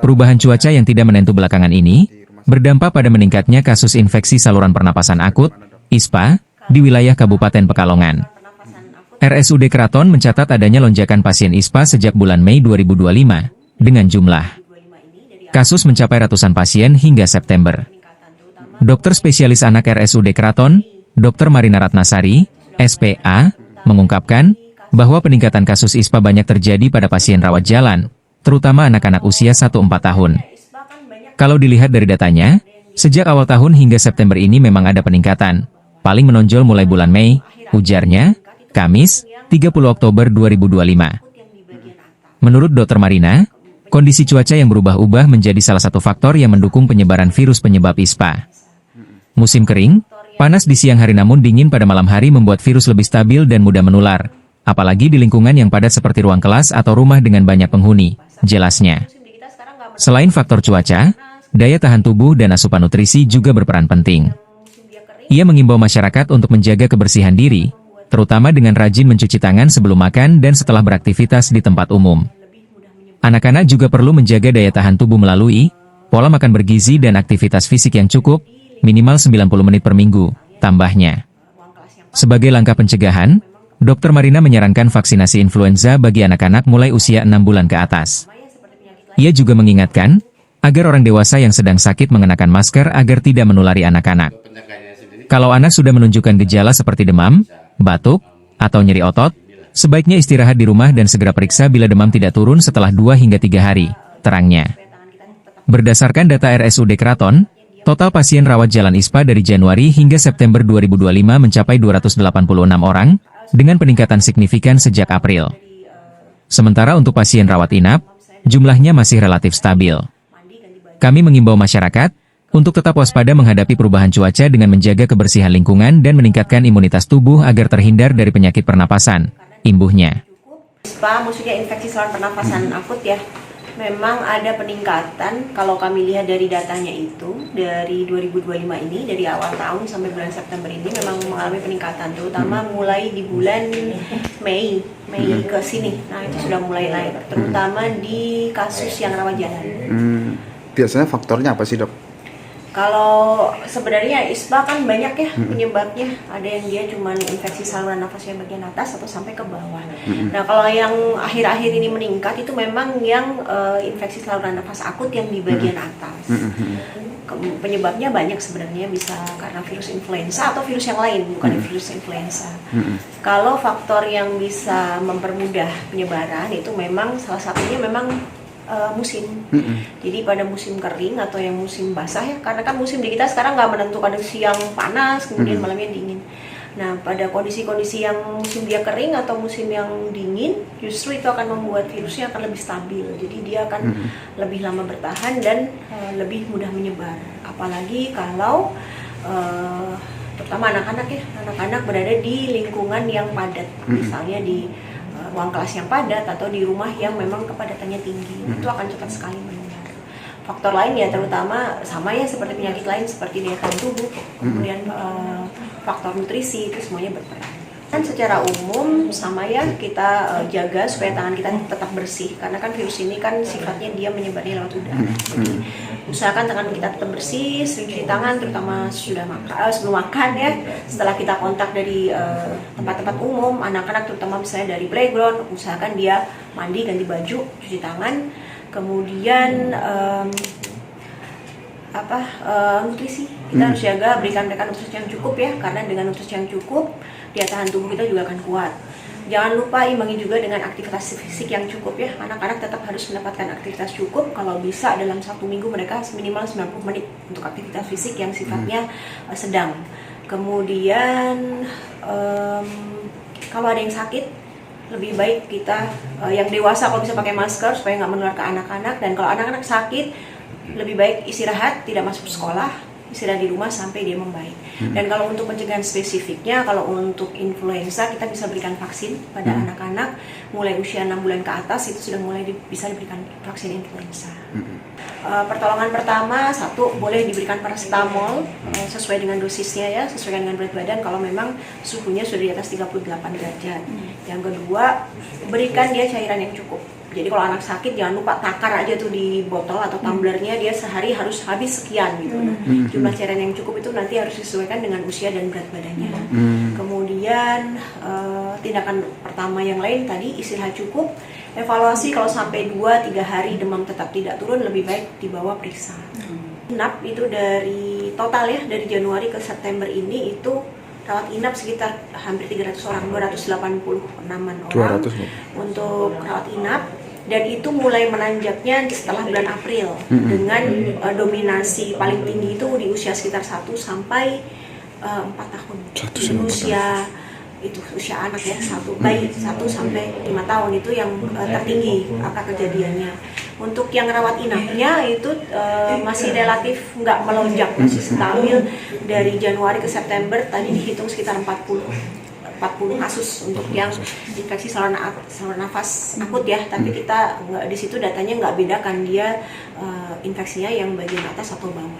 Perubahan cuaca yang tidak menentu belakangan ini berdampak pada meningkatnya kasus infeksi saluran pernapasan akut (ISPA) di wilayah Kabupaten Pekalongan. RSUD Kraton mencatat adanya lonjakan pasien ISPA sejak bulan Mei 2025 dengan jumlah kasus mencapai ratusan pasien hingga September. Dokter spesialis anak RSUD Kraton, Dr. Marina Ratnasari, SPA, mengungkapkan bahwa peningkatan kasus ISPA banyak terjadi pada pasien rawat jalan, terutama anak-anak usia 1-4 tahun. Kalau dilihat dari datanya, sejak awal tahun hingga September ini memang ada peningkatan. Paling menonjol mulai bulan Mei, ujarnya, Kamis, 30 Oktober 2025. Menurut Dr. Marina, kondisi cuaca yang berubah-ubah menjadi salah satu faktor yang mendukung penyebaran virus penyebab ISPA. Musim kering, panas di siang hari namun dingin pada malam hari membuat virus lebih stabil dan mudah menular, apalagi di lingkungan yang padat seperti ruang kelas atau rumah dengan banyak penghuni, jelasnya. Selain faktor cuaca, daya tahan tubuh dan asupan nutrisi juga berperan penting. Ia mengimbau masyarakat untuk menjaga kebersihan diri, terutama dengan rajin mencuci tangan sebelum makan dan setelah beraktivitas di tempat umum. Anak-anak juga perlu menjaga daya tahan tubuh melalui pola makan bergizi dan aktivitas fisik yang cukup, minimal 90 menit per minggu, tambahnya. Sebagai langkah pencegahan, Dr. Marina menyarankan vaksinasi influenza bagi anak-anak mulai usia 6 bulan ke atas. Ia juga mengingatkan, agar orang dewasa yang sedang sakit mengenakan masker agar tidak menulari anak-anak. Kalau anak sudah menunjukkan gejala seperti demam, batuk, atau nyeri otot, sebaiknya istirahat di rumah dan segera periksa bila demam tidak turun setelah 2 hingga 3 hari, terangnya. Berdasarkan data RSUD Kraton, total pasien rawat jalan ISPA dari Januari hingga September 2025 mencapai 286 orang, dengan peningkatan signifikan sejak April. Sementara untuk pasien rawat inap, jumlahnya masih relatif stabil. Kami mengimbau masyarakat untuk tetap waspada menghadapi perubahan cuaca dengan menjaga kebersihan lingkungan dan meningkatkan imunitas tubuh agar terhindar dari penyakit pernapasan, imbuhnya. ISPA maksudnya infeksi saluran pernapasan akut ya. Memang ada peningkatan kalau kami lihat dari datanya itu dari 2025 ini, dari awal tahun sampai bulan September ini memang mengalami peningkatan, terutama mulai di bulan Mei ke sini. Nah itu sudah mulai naik, terutama di kasus yang rawat jalan. Biasanya faktornya apa sih, Dok? Kalau sebenarnya ISPA kan banyak ya penyebabnya. Ada yang dia cuma infeksi saluran nafas yang bagian atas atau sampai ke bawah. Nah kalau yang akhir-akhir ini meningkat itu memang yang infeksi saluran nafas akut yang di bagian atas. Penyebabnya banyak sebenarnya, bisa karena virus influenza atau virus yang lain, bukan virus influenza. Kalau faktor yang bisa mempermudah penyebaran itu memang salah satunya memang musim. Jadi pada musim kering atau yang musim basah ya, karena kan musim di kita sekarang nggak menentukan, siang panas kemudian malamnya dingin. Nah pada kondisi-kondisi yang musim dia kering atau musim yang dingin, justru itu akan membuat virusnya akan lebih stabil. Jadi dia akan lebih lama bertahan dan lebih mudah menyebar. Apalagi kalau terutama anak-anak ya, anak-anak berada di lingkungan yang padat, misalnya di ruang kelas yang padat atau di rumah yang memang kepadatannya tinggi, itu akan cepat sekali menular. Faktor lain ya terutama sama ya seperti penyakit lain seperti daya tahan tubuh, kemudian faktor nutrisi itu semuanya berperan. Dan secara umum sama ya kita jaga supaya tangan kita tetap bersih, karena kan virus ini kan sifatnya dia menyebarnya lewat udara. Jadi usahakan tangan kita tetap bersih, sering cuci tangan terutama sebelum makan ya. Setelah kita kontak dari tempat-tempat umum, anak-anak terutama misalnya dari playground, usahakan dia mandi, ganti baju, cuci tangan. Kemudian nutrisi kita harus jaga, berikan mereka nutrisi yang cukup ya, karena dengan nutrisi yang cukup daya tahan tubuh kita juga akan kuat. Jangan lupa imbangi juga dengan aktivitas fisik yang cukup ya. Anak-anak tetap harus mendapatkan aktivitas cukup. Kalau bisa dalam 1 minggu mereka minimal 90 menit untuk aktivitas fisik yang sifatnya sedang. Kemudian kalau ada yang sakit, lebih baik kita yang dewasa kalau bisa pakai masker supaya nggak menular ke anak-anak. Dan kalau anak-anak sakit, lebih baik istirahat, tidak masuk sekolah, istirahat di rumah sampai dia membaik. Dan kalau untuk pencegahan spesifiknya, kalau untuk influenza kita bisa berikan vaksin pada anak-anak mulai usia 6 bulan ke atas, itu sudah mulai bisa diberikan vaksin influenza. Pertolongan pertama, 1 boleh diberikan paracetamol sesuai dengan dosisnya ya, sesuai dengan berat badan kalau memang suhunya sudah di atas 38 derajat. Yang kedua, berikan dia cairan yang cukup. Jadi kalau anak sakit jangan lupa takar aja tuh di botol atau tumblernya, dia sehari harus habis sekian gitu. Nah, jumlah cairan yang cukup itu nanti harus disesuaikan dengan usia dan berat badannya. Kemudian tindakan pertama yang lain tadi istirahat cukup, evaluasi kalau sampai 2-3 hari demam tetap tidak turun, lebih baik dibawa periksa. Inap itu dari total ya, dari Januari ke September ini itu rawat inap sekitar hampir 300 orang, 286-an orang 200. untuk rawat inap, dan itu mulai menanjaknya setelah bulan April dengan dominasi paling tinggi itu di usia sekitar 1 sampai 4 tahun. 1 Di sampai 4 usia itu usia anak ya, bayi 1 sampai 5 tahun itu yang tertinggi angka kejadiannya. Untuk yang rawat inapnya itu masih relatif nggak melonjak, masih stabil dari Januari ke September tadi dihitung sekitar 40 kasus untuk yang infeksi saluran nafas akut ya, tapi kita nggak di situ datanya nggak bedakan dia infeksinya yang bagian atas atau bawah.